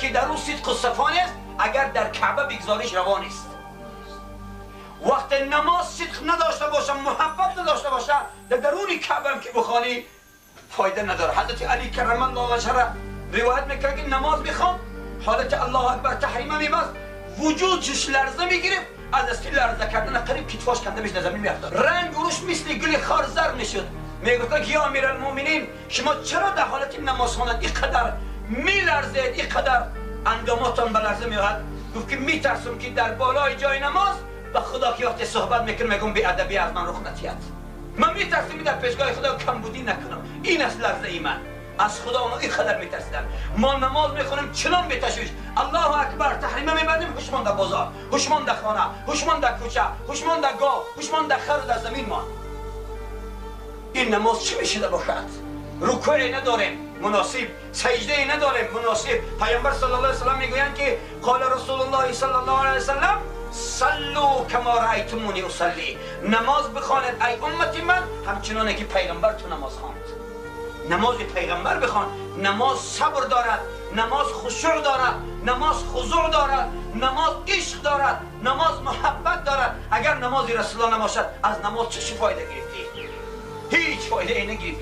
که در اون صدق و صفا نیست، اگر در کعبه بگذاریش روا نیست. وقت نماز صدق نداشته باشه، محبت نداشته باشه، در درون کعبه هم که بخوانی فایده نداره. حضرت علی کرم الله وجهه روایت میکنه که نماز میخوان، حالت الله اکبر تحریمه میبست، وجودش لرزه میگیره، از دستی لرزه کردن قریب کتفاش کنده میشه زمین میافتاد، رنگ روش مثل گل خار زرد میشد. میگفت که یا امیرالمومنین شما چرا در حالت نماز خواندن اینقدر میلرزید، اینقدر انداماتان به لرزه میاد؟ گفت که میترسم که در بالای جای نماز با خدا که وقتی صحبت میکنم میگم بی ادبی از من رخ ندهد. من میترسم در پیشگاه خدا کمبودی نکنم. این است لرزه ای من از خدا. اونا اینقدر میترسیدن. ما نماز میخونیم چنان بتشویش، الله اکبر تحریمه میبندیم، هوشمان در بازار، هوشمان در خانه، هوشمان در کوچه، هوشمان در گاو، هوشمان در خر و در زمین. ما این نماز چی میشده باشد؟ رکوعی نداریم مناسب، سجده نداریم مناسب. پیامبر صلی الله علیه و سلم میگویند که قال رسول الله صلی الله علیه و سلم صلوا کما رأیتمونی اصلی، نماز بخوانید ای امتی من همچنانه که پیغمبر تو نماز خواند. نماز پیغمبر بخوان. نماز صبر دارد، نماز خشوع دارد، نماز خضوع دارد، نماز عشق دارد، نماز محبت دارد. اگر نماز رسول الله نباشد از نماز چه فایده گرفتی؟ هیچ فایده نگرفتی.